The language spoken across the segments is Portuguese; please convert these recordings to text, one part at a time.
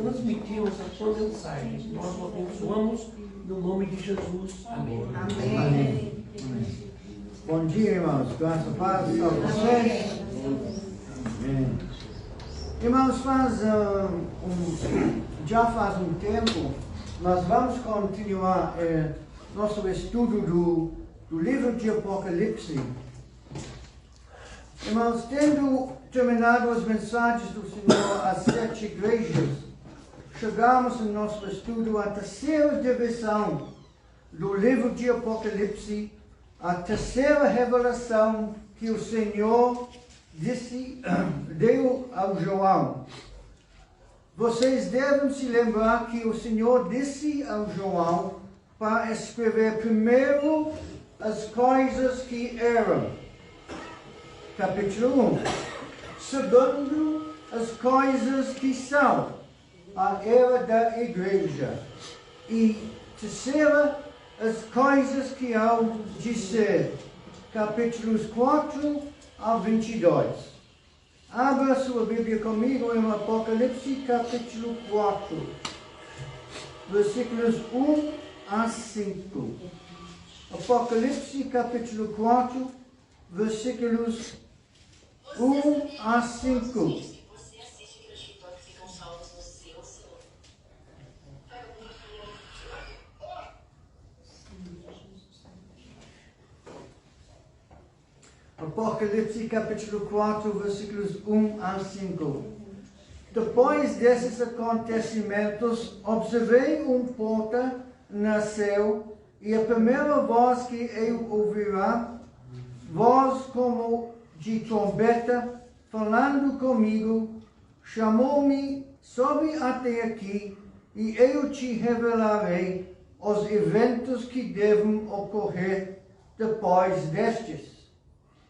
transmitirmos a sua mensagem. Nós o abençoamos no nome de Jesus. Amém. Amém. Amém. Bom dia, irmãos. Graça e paz a vocês. Amém. Irmãos, já faz um tempo, nós vamos continuar nosso estudo do livro de Apocalipse. Irmãos, tendo terminado as mensagens do Senhor às 7 igrejas, chegamos no nosso estudo à terceira divisão do livro de Apocalipse, a terceira revelação que o Senhor deu ao João. Vocês devem se lembrar que o Senhor disse ao João para escrever primeiro as coisas que eram. Capítulo 1. Segundo, as coisas que são, a era da igreja. E terceira, as coisas que hão de ser. Capítulos 4 a 22. Abra sua Bíblia comigo em Apocalipse, capítulo 4, versículos 1 a 5. Apocalipse, capítulo 4, versículos 1 a 5. Apocalipse capítulo 4, versículos 1 a 5. Depois desses acontecimentos, observei porta no céu, e a primeira voz que eu ouvirá, voz como de trombeta, falando comigo, chamou-me, sobe até aqui, e eu te revelarei os eventos que devem ocorrer depois destes.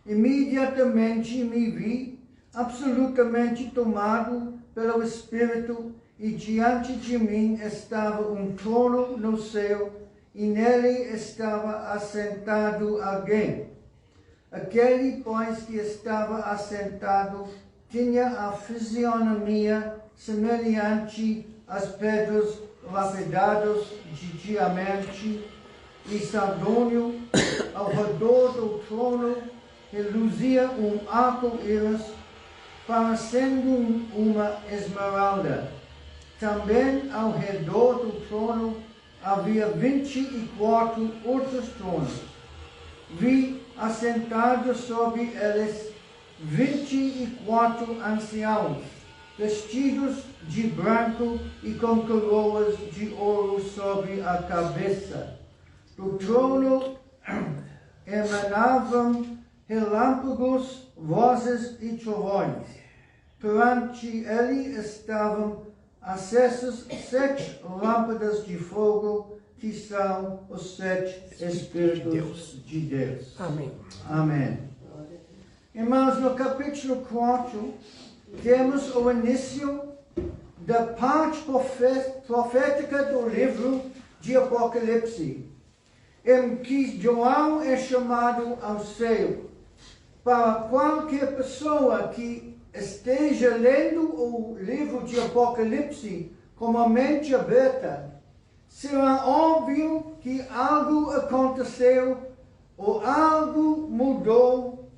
Imediatamente me vi absolutamente tomado pelo Espírito, e diante de mim estava trono no céu, e nele estava assentado alguém. Aquele, pois, que estava assentado tinha a fisionomia semelhante às pedras lapidadas de diamante e sardônio. Ao redor do trono reluzia arco-íris, parecendo uma esmeralda. Também ao redor do trono havia 24 outros tronos. Vi assentados sobre eles 24 anciãos, vestidos de branco e com coroas de ouro sobre a cabeça. Do trono emanavam relâmpagos, vozes e trovões. Perante ele estavam acesas 7 lâmpadas de fogo, que são os 7 Espíritos de Deus. Amém. Amém. Irmãos, no capítulo 4, temos o início da parte profética do livro de Apocalipse, em que João é chamado ao céu. Para qualquer pessoa que esteja lendo o livro de Apocalipse com a mente aberta, será óbvio que algo aconteceu ou algo mudou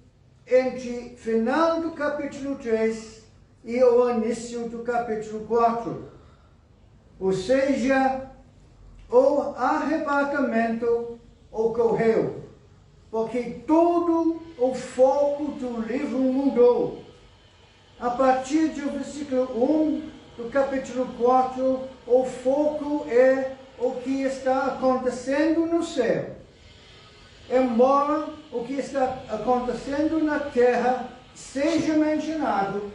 entre o final do capítulo 3 e o início do capítulo 4. Ou seja, o arrebatamento ocorreu, porque todo o foco do livro mudou. A partir do versículo 1 do capítulo 4, o foco é o que está acontecendo no céu. Embora o que está acontecendo na terra seja mencionado,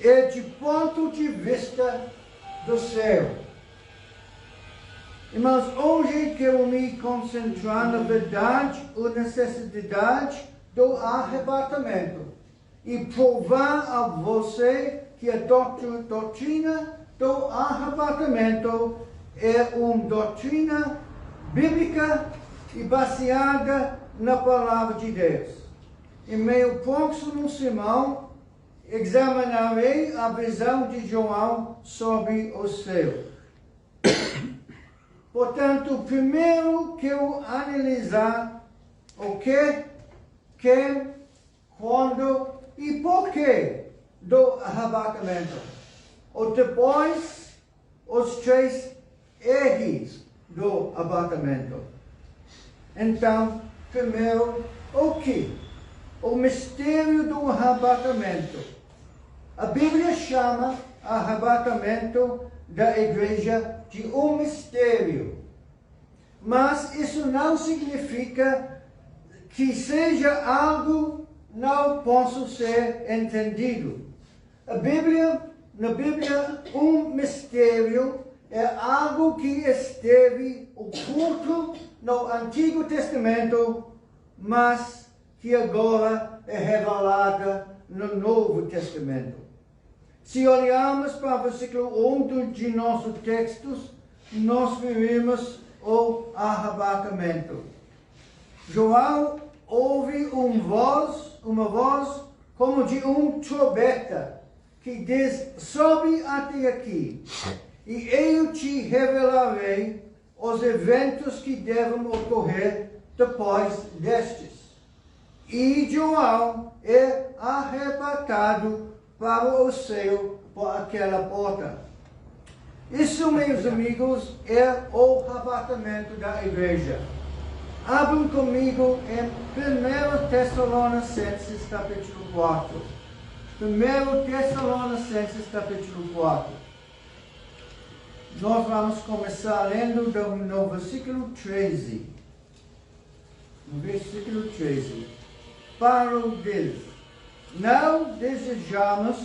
é de ponto de vista do céu. Irmãos, hoje quero me concentrar na verdade ou necessidade do arrebatamento e provar a você que a doutrina do arrebatamento é uma doutrina bíblica e baseada na palavra de Deus. Em meu próximo sermão, examinarei a visão de João sobre o céu. Portanto, primeiro quero analisar o que, quem, quando e porquê do arrebatamento. Ou depois, os três ejes do arrebatamento. Então, primeiro, o que? O mistério do arrebatamento. A Bíblia chama arrebatamento da igreja de um mistério. Mas isso não significa que seja algo não possa ser entendido. Na Bíblia, um mistério é algo que esteve oculto no Antigo Testamento, mas que agora é revelada no Novo Testamento. Se olharmos para o versículo 1 de nossos textos, nós veremos o arrebatamento. João ouve uma voz como de trombeta, que diz: sobe até aqui, e eu te revelarei os eventos que devem ocorrer depois destes. E João é arrebatado para o céu por aquela porta. Isso, meus amigos, é o arrebatamento da igreja. Abram comigo em 1 Tessalonicenses capítulo 4. 1 Tessalonicenses capítulo 4. Nós vamos começar lendo no versículo 13. No versículo 13. Paulo diz: não desejamos,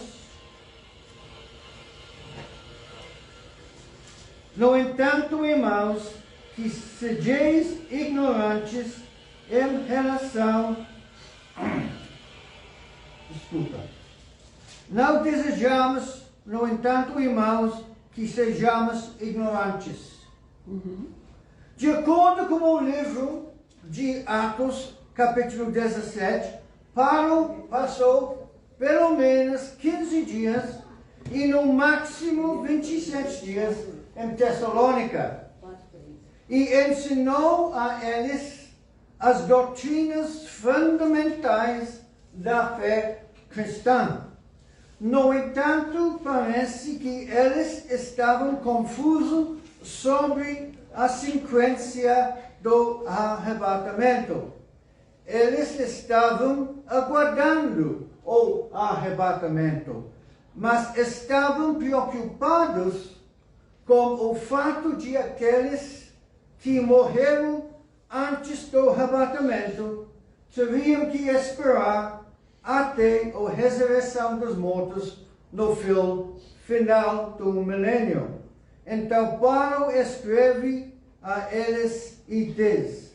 no entanto, irmãos, que sejais ignorantes em relação... Não desejamos, no entanto, irmãos, que sejamos ignorantes. De acordo com o livro de Atos, capítulo 17, Paulo passou pelo menos 15 dias e no máximo 27 dias em Tessalônica e ensinou a eles as doutrinas fundamentais da fé cristã. No entanto, parece que eles estavam confusos sobre a sequência do arrebatamento. Eles estavam aguardando o arrebatamento, mas estavam preocupados com o fato de aqueles que morreram antes do arrebatamento teriam que esperar até a ressurreição dos mortos no final do milênio. Então Paulo escreve a eles e diz: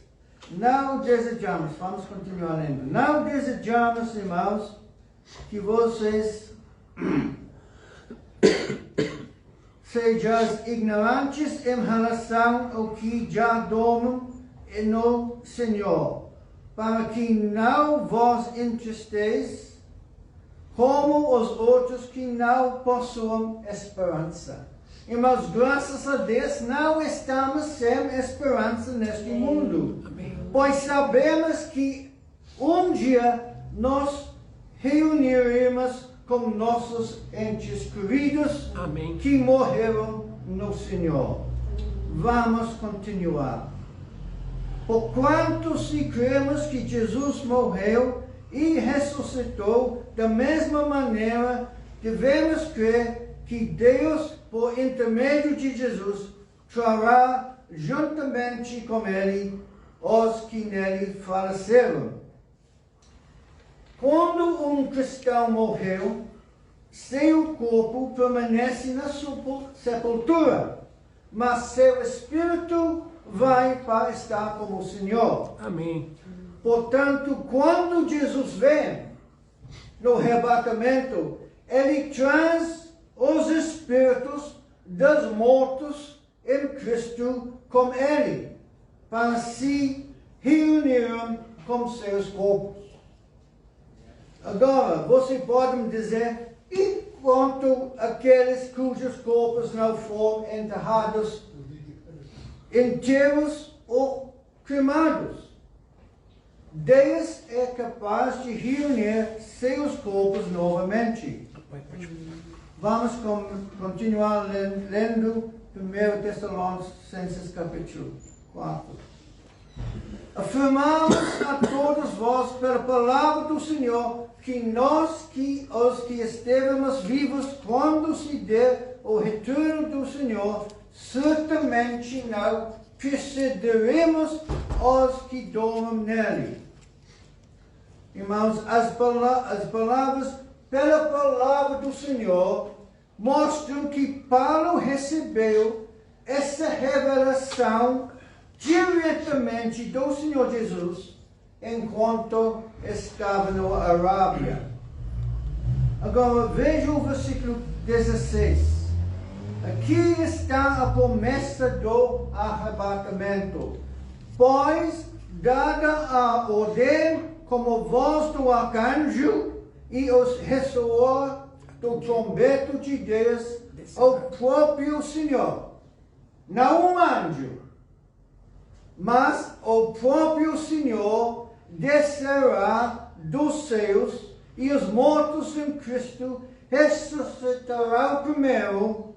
não desejamos, vamos continuar lendo, não desejamos, irmãos, que vocês sejam ignorantes em relação ao que já dormem no Senhor, para que não vos entristeçais como os outros que não possuem esperança. Irmãos, graças a Deus, não estamos sem esperança neste mundo. Pois sabemos que um dia nós reuniremos com nossos entes queridos que morreram no Senhor. Vamos continuar. Porquanto, se cremos que Jesus morreu e ressuscitou, da mesma maneira devemos crer que Deus, por intermédio de Jesus, trará juntamente com Ele os que nele faleceram. Quando um cristão morreu, seu corpo permanece na sepultura, mas seu espírito vai para estar com o Senhor. Amém. Portanto, quando Jesus vem no arrebatamento, Ele traz os espíritos dos mortos em Cristo com Ele, para se reunirem com seus corpos. Agora, você pode me dizer: E quanto àqueles cujos corpos não foram enterrados inteiros ou cremados, Deus é capaz de reunir seus corpos novamente. Vamos continuar lendo 1 Tessalonicenses capítulo 4. Afirmamos a todos vós pela palavra do Senhor que nós, os que estivemos vivos quando se der o retorno do Senhor, certamente não precederemos os que dormem nele. Irmãos, as palavras pela palavra do Senhor mostram que Paulo recebeu essa revelação diretamente do Senhor Jesus enquanto estava na Arábia. Agora veja o versículo 16. Aqui está a promessa do arrebatamento. Pois, dada a ordem como voz do arcanjo e os ressoar do trombeta de Deus, o próprio Senhor, não um anjo, mas o próprio Senhor descerá dos céus e os mortos em Cristo ressuscitarão primeiro.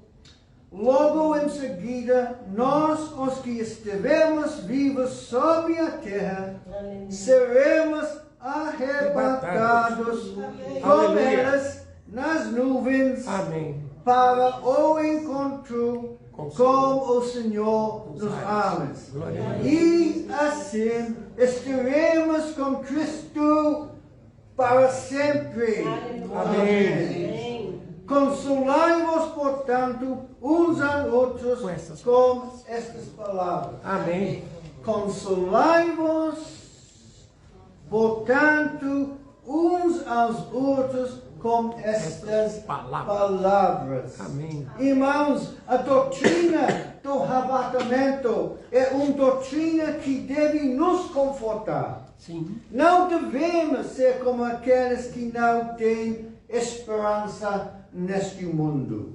Logo em seguida, nós, os que estivermos vivos sobre a terra, seremos arrebatados com elas nas nuvens. Amém. Para o encontro com o Senhor nos ares. E assim estaremos com Cristo para sempre. Amém. Consolai-vos, portanto, uns aos outros com estas palavras. Amém. Consolai-vos, portanto, uns aos outros com estas palavras. Amém. Irmãos, a doutrina do arrebatamento é uma doutrina que deve nos confortar. Sim. Não devemos ser como aqueles que não têm esperança neste mundo.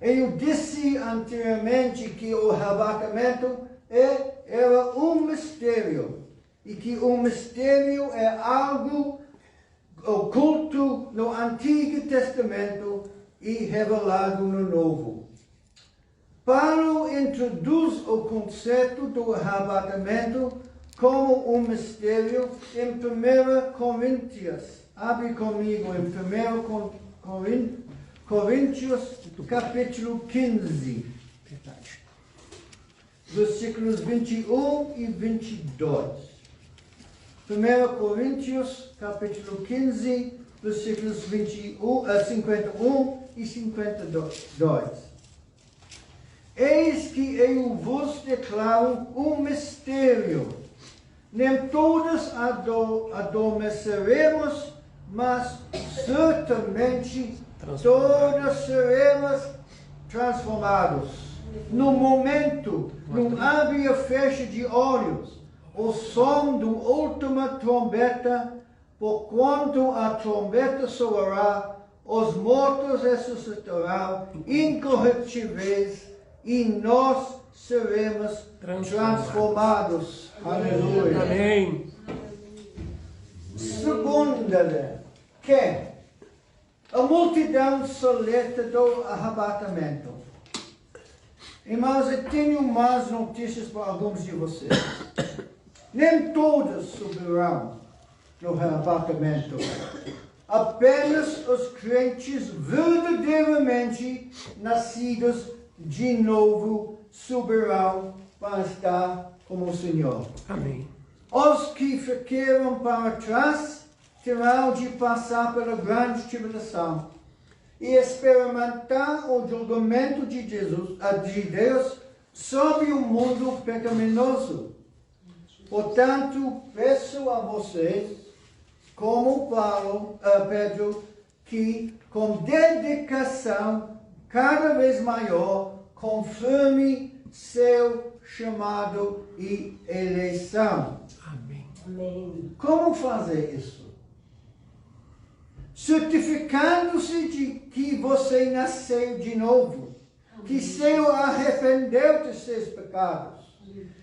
Eu disse anteriormente que o arrebatamento era um mistério. E que o mistério é algo oculto no Antigo Testamento e revelado no Novo. Paulo introduz o conceito do arrebatamento como um mistério em 1 Coríntios. Abre comigo em 1 Coríntios, capítulo 15. Versículos 21 e 22. 1 Coríntios, capítulo 15, versículos 51 e 52. Eis que eu vos declaro um mistério. Nem todos adormeceremos, mas certamente todos seremos transformados. No momento, num abrir e fecho de olhos, o som da última trombeta, porquanto a trombeta soará, os mortos ressuscitarão incorruptíveis e nós seremos transformados. Aleluia. Amém. Segunda, que a multidão soleta do arrebatamento. Irmãos, eu tenho mais notícias para alguns de vocês. Nem todos subirão no arrebatamento. Apenas os crentes verdadeiramente nascidos de novo subirão para estar com o Senhor. Amém. Os que ficaram para trás terão de passar pela grande tribulação e experimentar o julgamento de Deus sobre o mundo pecaminoso. Portanto, peço a vocês, como Pedro, que com dedicação cada vez maior confirme seu chamado e eleição. Amém. Amém. Como fazer isso? certificando-se de que você nasceu de novo, que se arrependeu de seus pecados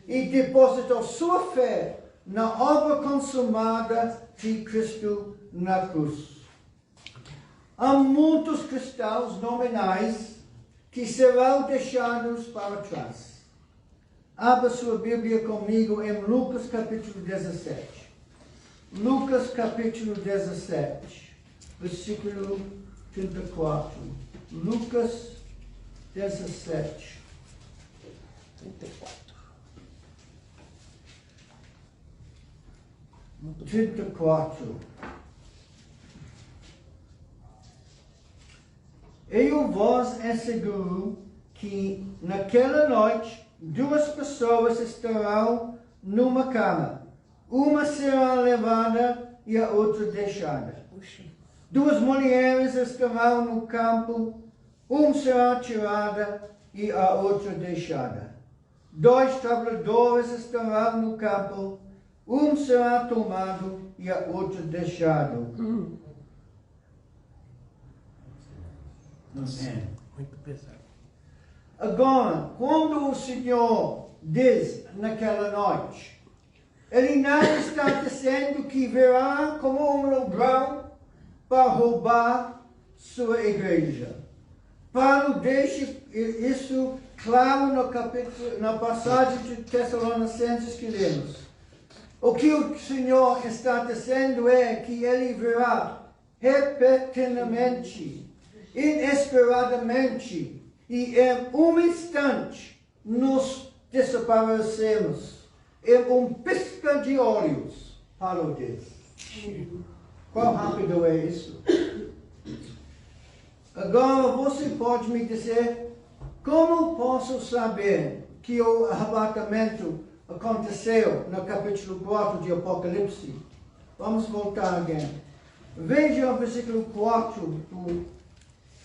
e depositou sua fé na obra consumada de Cristo na cruz. Há muitos cristãos nominais que serão deixados para trás. Abra sua Bíblia comigo em Lucas capítulo 17. Lucas capítulo 17, versículo 34. Lucas 17. 34. Eu vos asseguro que naquela noite 2 pessoas estarão numa cama. Uma será levada e a outra deixada. 2 mulheres estarão no campo. Uma será tirada e a outra deixada. 2 trabalhadores estarão no campo. Um será tomado e a outra deixado. Amém. Muito pesado. Agora, quando o Senhor diz naquela noite, Ele não está dizendo que virá como um ladrão para roubar sua igreja. Paulo deixa isso claro no capítulo, na passagem de Tessalonicenses que lemos. O que o Senhor está dizendo é que Ele virá repentinamente, inesperadamente, e em um instante nos desaparecemos. Em um piscar de olhos, Paulo diz. Quão rápido é isso? Agora você pode me dizer, como posso saber que o arrebatamento aconteceu no capítulo 4 de Apocalipse? Vamos voltar again. Veja o versículo 4 do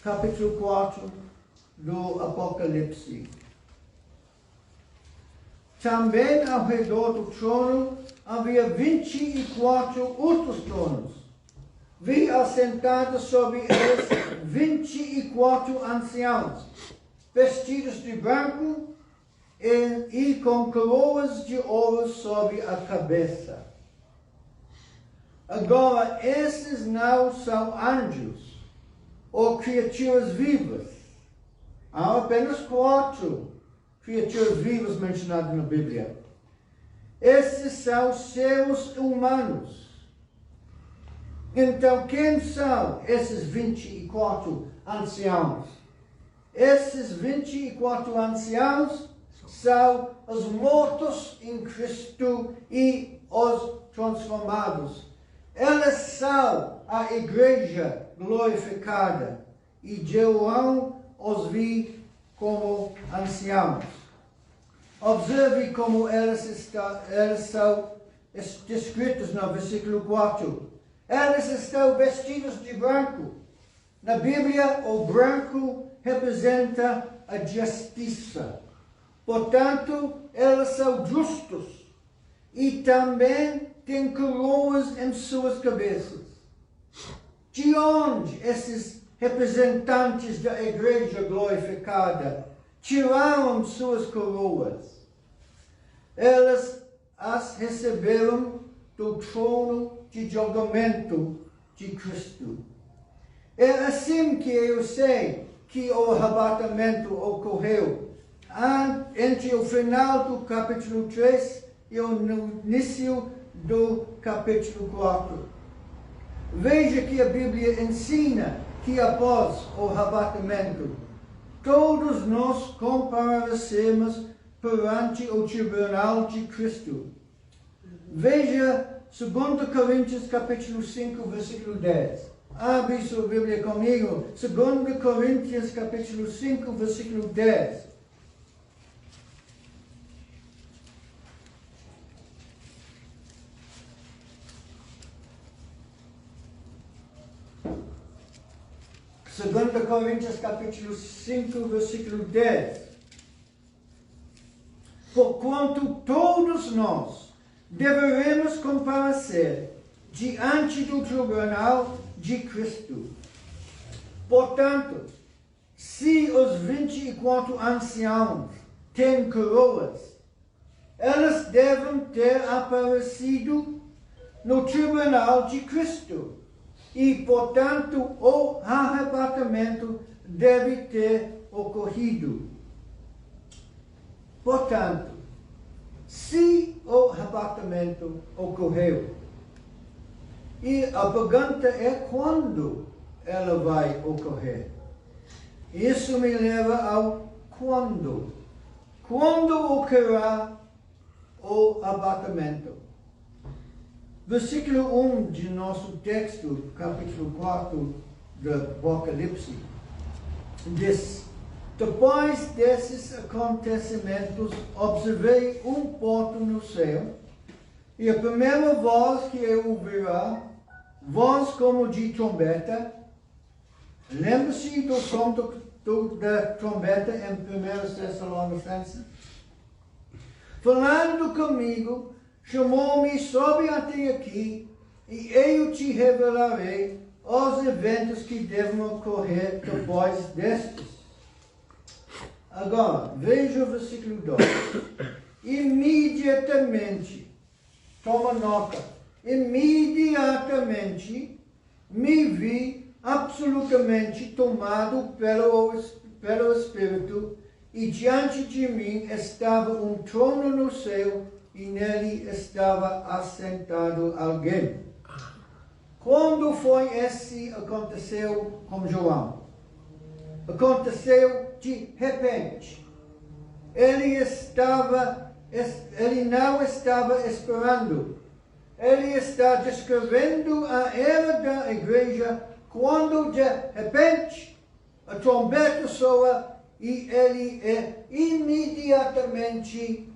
capítulo 4 do Apocalipse. Também ao redor do trono havia 24 outros tronos. Vi assentados sobre eles 24 anciãos, vestidos de branco e com coroas de ouro sobre a cabeça. Agora, esses não são anjos ou criaturas vivas. Há apenas 4 criaturas vivas mencionadas na Bíblia. Esses são seres humanos. Então, quem são esses 24 anciãos? Esses 24 anciãos são os mortos em Cristo e os transformados. Eles são a igreja glorificada e João os vi como anciãos. Observe como eles são descritos no versículo 4. Eles estão vestidos de branco. Na Bíblia, o branco representa a justiça. Portanto, eles são justos e também têm coroas em suas cabeças. De onde esses representantes da igreja glorificada tiraram suas coroas? Eles as receberam do trono de julgamento de Cristo. É assim que eu sei que o arrebatamento ocorreu entre o final do capítulo 3 e o início do capítulo 4. Veja que a Bíblia ensina que após o arrebatamento, todos nós comparecemos perante o tribunal de Cristo. Veja 2 Coríntios capítulo 5, versículo 10. Abre sua Bíblia comigo. 2 Coríntios capítulo 5, versículo 10. Segunda Coríntios capítulo 5, versículo 10. Porquanto todos nós deveremos comparecer diante do tribunal de Cristo. Portanto, se os 24 anciãos têm coroas, elas devem ter aparecido no tribunal de Cristo. E, portanto, o arrebatamento deve ter ocorrido. Portanto, se o arrebatamento ocorreu, e a pergunta é quando ela vai ocorrer. Isso me leva ao quando. Quando ocorrerá o arrebatamento? Versículo 1 de nosso texto, capítulo 4 do Apocalipse, diz: depois desses acontecimentos, observei porto no céu, e a primeira voz que eu ouvirá, voz como de trombeta. Lembra-se do som da trombeta em 1 Tessalonicenses? Falando comigo, chamou-me, sobe até aqui, e eu te revelarei os eventos que devem ocorrer depois destes. Agora, veja o versículo 2. Imediatamente, toma nota, imediatamente me vi absolutamente tomado pelo Espírito, e diante de mim estava trono no céu, e nele estava assentado alguém. Quando foi esse aconteceu com João? Aconteceu de repente. Ele não estava esperando. Ele está descrevendo a era da igreja quando de repente a trombeta soa e ele é imediatamente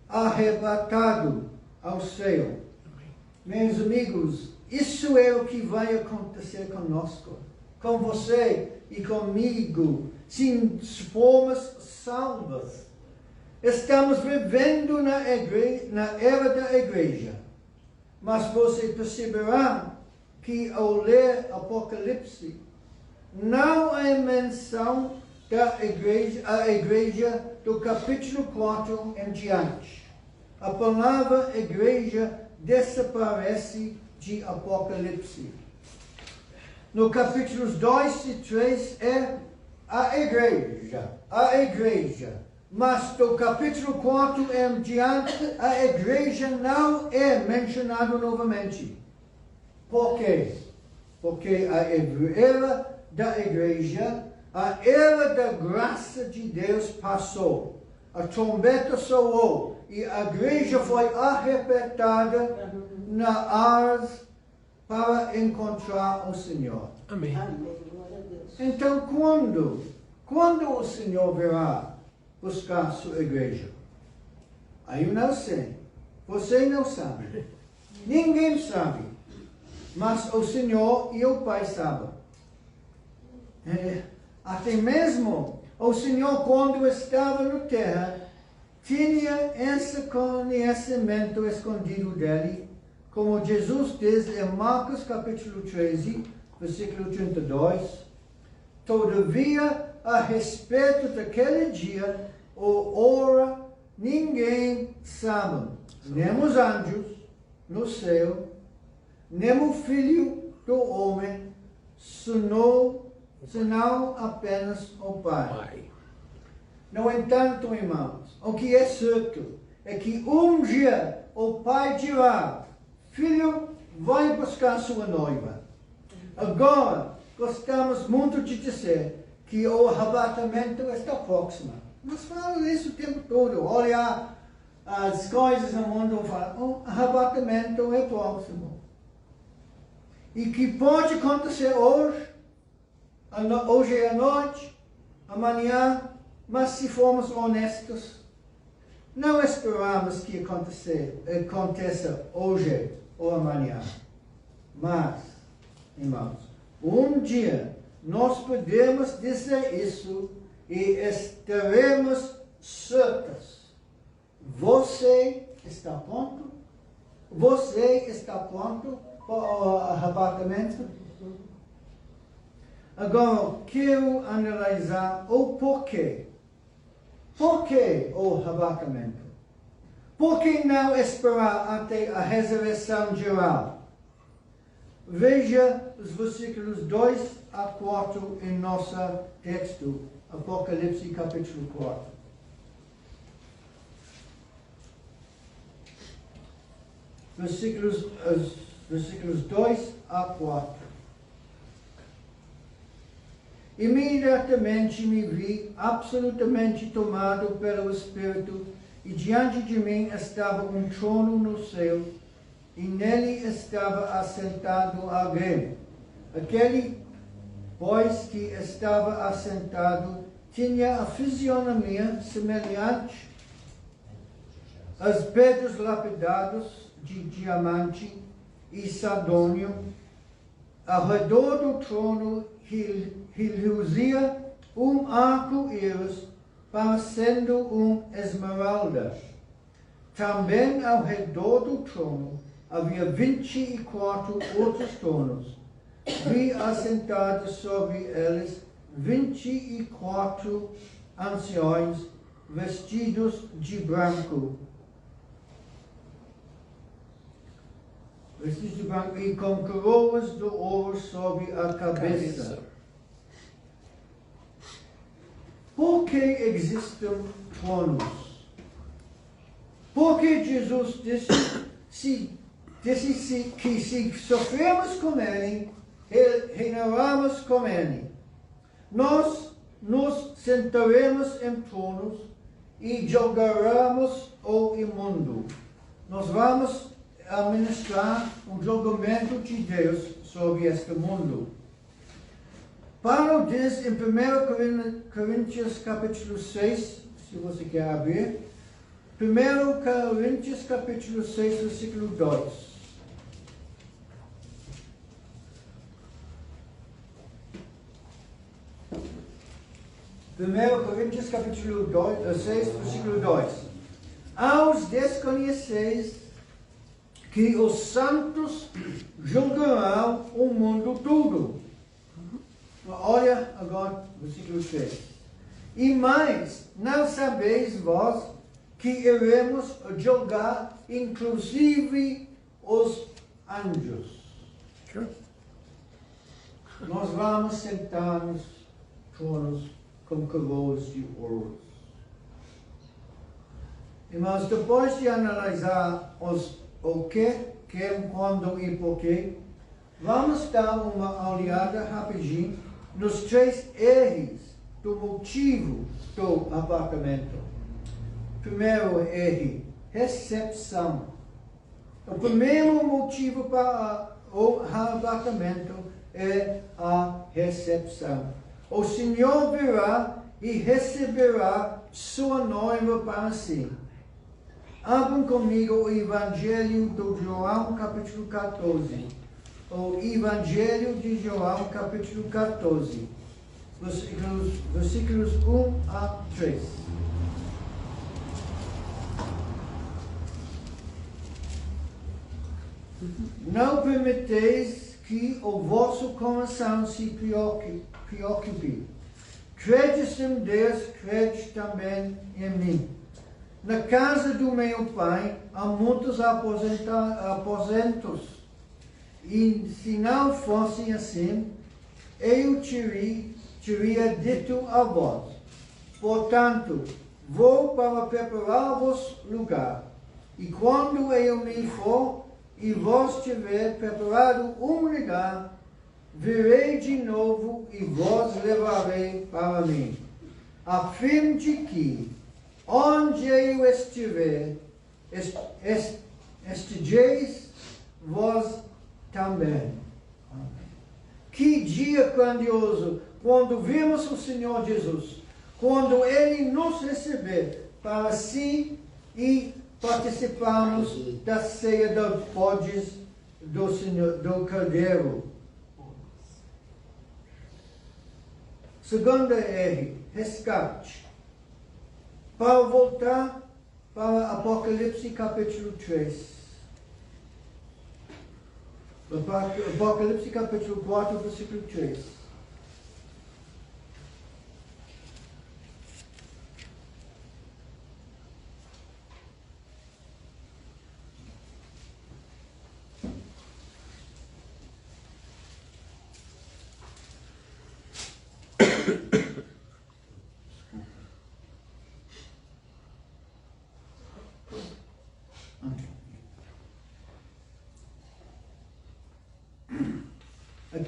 arrebatado ao céu. Meus amigos, isso é o que vai acontecer conosco, com você e comigo, se formos salvos. Estamos vivendo na era da igreja, mas você perceberá que ao ler Apocalipse, não há menção da igreja do capítulo 4 em diante. A palavra igreja desaparece de Apocalipse. No capítulos 2 e 3 é a igreja. Mas do capítulo 4 em diante, a igreja não é mencionada novamente. Por quê? Porque a era da igreja, a era da graça de Deus passou. A trombeta soou e a igreja foi arrebatada na aras para encontrar o Senhor. Amém. Então, quando o Senhor virá buscar sua igreja? Aí eu não sei. Você não sabe. Ninguém sabe. Mas o Senhor e o Pai sabem. Até mesmo o Senhor, quando estava na terra, tinha esse conhecimento escondido dele, como Jesus diz em Marcos capítulo 13, versículo 32. Todavia, a respeito daquele dia, ou hora, ninguém sabe, nem os anjos no céu, nem o Filho do Homem, senão apenas o Pai. No entanto, irmãos, o que é certo é que um dia o Pai dirá: Filho, vai buscar sua noiva. Agora, gostamos muito de dizer que o arrebatamento está próximo. Nós falamos isso o tempo todo. Olha as coisas no mundo e fala: o arrebatamento é próximo. E que pode acontecer hoje à noite, amanhã, mas se formos honestos, não esperamos que aconteça hoje ou amanhã. Mas, irmãos, um dia nós podemos dizer isso e estaremos certos. Você está pronto? Você está pronto para o arrebatamento? Agora, quero analisar o porquê. Por que o arrebatamento? Por que não esperar até a ressurreição geral? Veja os versículos 2 a 4 em nosso texto, Apocalipse capítulo 4. Versículos 2 a 4. Imediatamente me vi absolutamente tomado pelo Espírito, e diante de mim estava um trono no céu, e nele estava assentado alguém. Aquele, pois, que estava assentado tinha a fisionomia semelhante às pedras lapidadas de diamante e sardônio. Ao redor do trono reluzia arco-íris, parecendo esmeralda. Também ao redor do trono havia 24 outros tronos. Vi assentados sobre eles 24 anciões vestidos de branco. E com coroas de ouro sobre a cabeça. Por que existem tronos? Porque Jesus disse que se sofremos com Ele, reinaremos com Ele. Nós nos sentaremos em tronos e julgaremos o imundo. Nós vamos administrar julgamento de Deus sobre este mundo. Paulo diz em 1 Coríntios capítulo 6, se você quer abrir, 1 Coríntios capítulo 6, versículo 2. 1 Coríntios capítulo 6, versículo 2. Aos desconheceis que os santos julgarão o mundo todo. Olha agora, versículo 3. E mais, não sabeis vós que iremos julgar inclusive os anjos? Sure. Nós vamos sentar nos tronos com coroas de ouro. Irmãos, depois de analisar o que, quando e porquê, vamos dar uma olhada rapidinho nos 3 R's do motivo do arrebatamento. Primeiro R, recepção. O primeiro motivo para o arrebatamento é a recepção. O Senhor virá e receberá sua noiva para si. Abram comigo o Evangelho de João, capítulo 14. O Evangelho de João, capítulo 14. Versículos 1 a 3. Não permiteis que o vosso coração se preocupe. Credes em Deus, credes também em mim. Na casa do meu pai há muitos aposentos. E se não fosse assim, eu teria dito a vós. Portanto, vou para preparar-vos lugar. E quando eu me for, e vós tiver preparado um lugar, virei de novo e vos levarei para mim, a fim de que, onde eu estiver, estejeis vós também. Que dia grandioso, quando vimos o Senhor Jesus, quando Ele nos receber para si e participamos da ceia dos bodes do Senhor, do Cordeiro. Segunda R, resgate. Para voltar para Apocalipse capítulo 3. Apocalipse capítulo 4, versículo 3.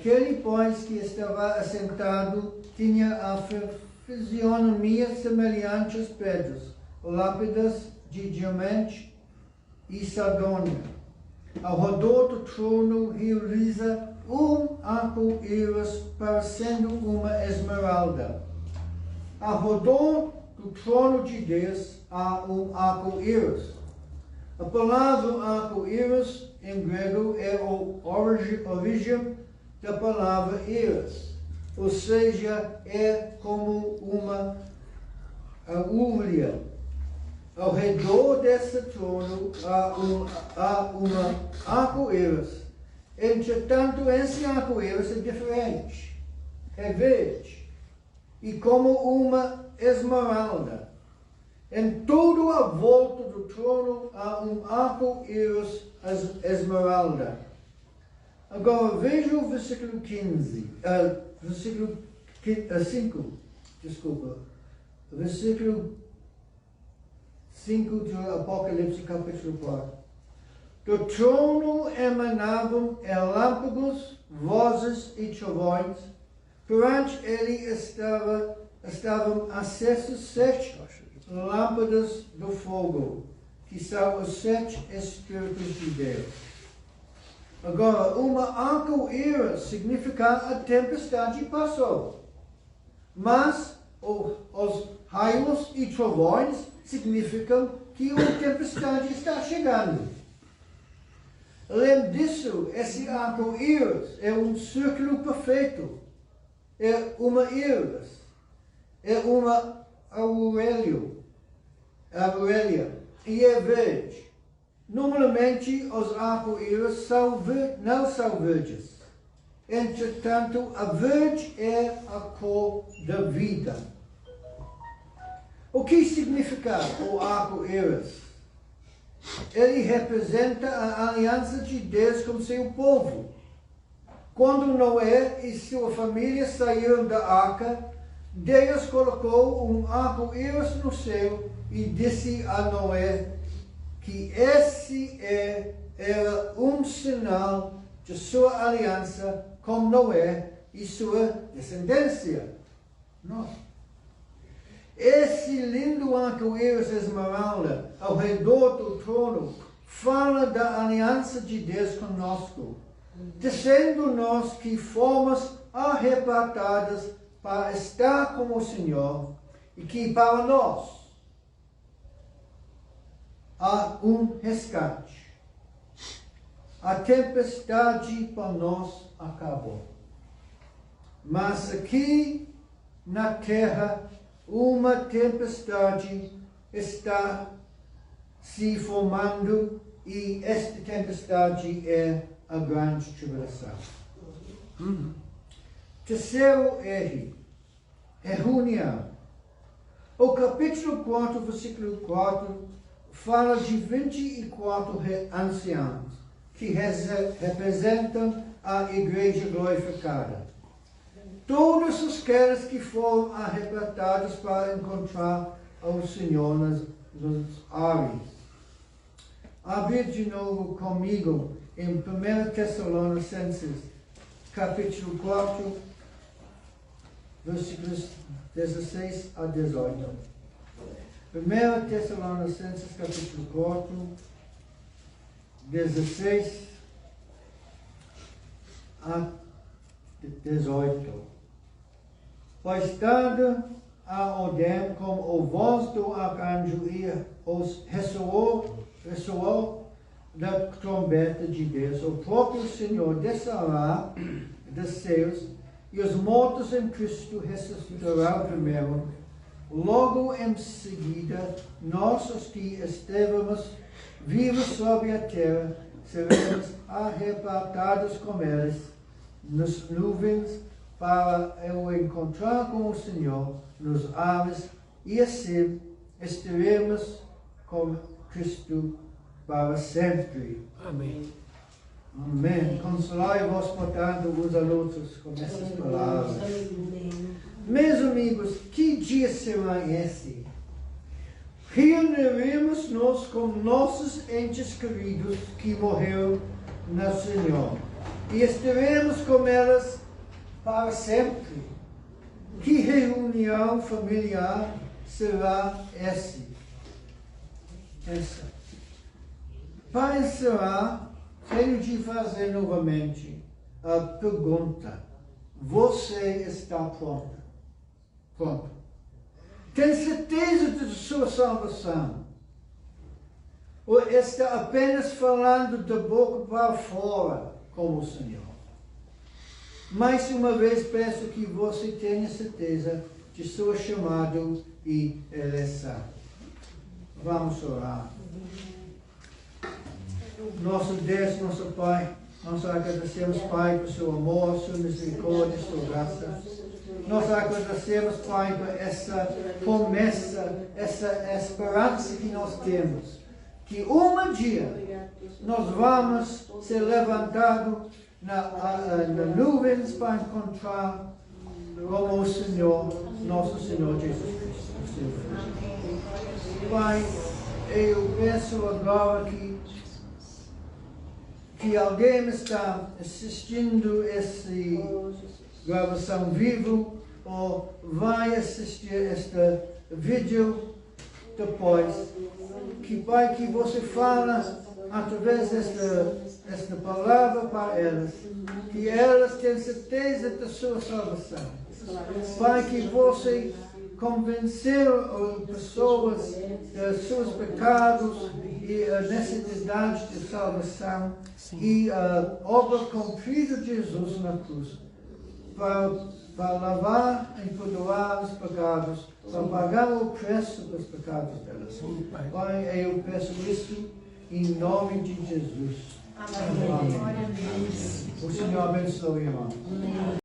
Aquele, pois, que estava assentado tinha a fisionomia semelhante às pedras, lápidas de diamante e sardônia. Ao redor do trono realiza arco-íris parecendo uma esmeralda. Ao redor do trono de Deus há arco-íris. A palavra arco-íris em grego é a origem da palavra íris, ou seja, é como uma agulha. Ao redor desse trono há uma arco-íris. Entretanto, esse arco-íris é diferente. É verde e como uma esmeralda. Em toda a volta do trono há arco-íris esmeralda. Agora veja o versículo 5, desculpa. Versículo 5 de Apocalipse, capítulo 4. Do trono emanavam relâmpagos, vozes e trovões. Perante ele estavam acesas 7 lâmpadas do fogo, que são os 7 Espíritos de Deus. Agora, uma arco-íris significa a tempestade passou. Mas os raios e trovões significam que a tempestade está chegando. Além disso, esse arco-íris é um círculo perfeito. É uma íris. É uma aurélia. E é verde. Normalmente, os arco-íris não são verdes. Entretanto, a verde é a cor da vida. O que significa o arco-íris? Ele representa a aliança de Deus com seu povo. Quando Noé e sua família saíram da arca, Deus colocou um arco-íris no céu e disse a Noé que esse era um sinal de sua aliança com Noé e sua descendência. Não. Esse lindo arco-íris esmeralda ao redor do trono fala da aliança de Deus conosco, dizendo nós que fomos arrebatados para estar com o Senhor e que para nós há um resgate. A tempestade para nós acabou. Mas aqui na terra, uma tempestade está se formando e esta tempestade é a grande tribulação. Terceiro R, reunião. O capítulo 4, versículo 4, fala de 24 anciãos que representam a igreja glorificada. Todos aqueles que foram arrebatados para encontrar o Senhor nos ares. Abre de novo comigo em 1 Tessalonicenses, capítulo 4, versículos 16 a 18. 1 Tessalonicenses, capítulo 4, 16 a 18. Pois dada a ordem com a voz do arcanjo e ressoou da trombeta de Deus, o próprio Senhor descerá dos céus e os mortos em Cristo ressuscitarão primeiro. Logo em seguida, nós os que estávamos vivos sobre a terra seremos arrebatados com eles nas nuvens para eu encontrar com o Senhor nos ares e assim estaremos com Cristo para sempre. Amém. Amém. Consolai-vos, portanto, uns aos outros com essas palavras. Meus amigos, que dia será esse? Reuniremos nós com nossos entes queridos que morreram no Senhor. e estaremos com elas para sempre. Que reunião familiar será essa? Para encerrar, tenho de fazer novamente a pergunta: você está pronto? Pronto? Tem certeza de sua salvação? Ou está apenas falando da boca para fora como o Senhor? Mais uma vez peço que você tenha certeza de seu chamado e eleição. Vamos orar. Nosso Deus, nosso Pai, nós agradecemos, Pai, por seu amor, sua misericórdia, sua graça. Nós agradecemos, Pai, por essa promessa, essa esperança que nós temos, que um dia nós vamos ser levantados nas nuvens para encontrar como o Senhor, nosso Senhor Jesus Cristo. Pai, eu peço agora que alguém está assistindo essa gravação vivo ou vai assistir este vídeo depois, que Pai, que você fala através desta palavra para elas, que elas tenham certeza da sua salvação. Pai, que você convencer pessoas dos seus pecados e a necessidade de salvação e a obra cumprida de Jesus na cruz para lavar e perdoar os pecados, para pagar o preço dos pecados delas. Pai, eu peço isso em nome de Jesus. Amém. O Senhor abençoe, irmão.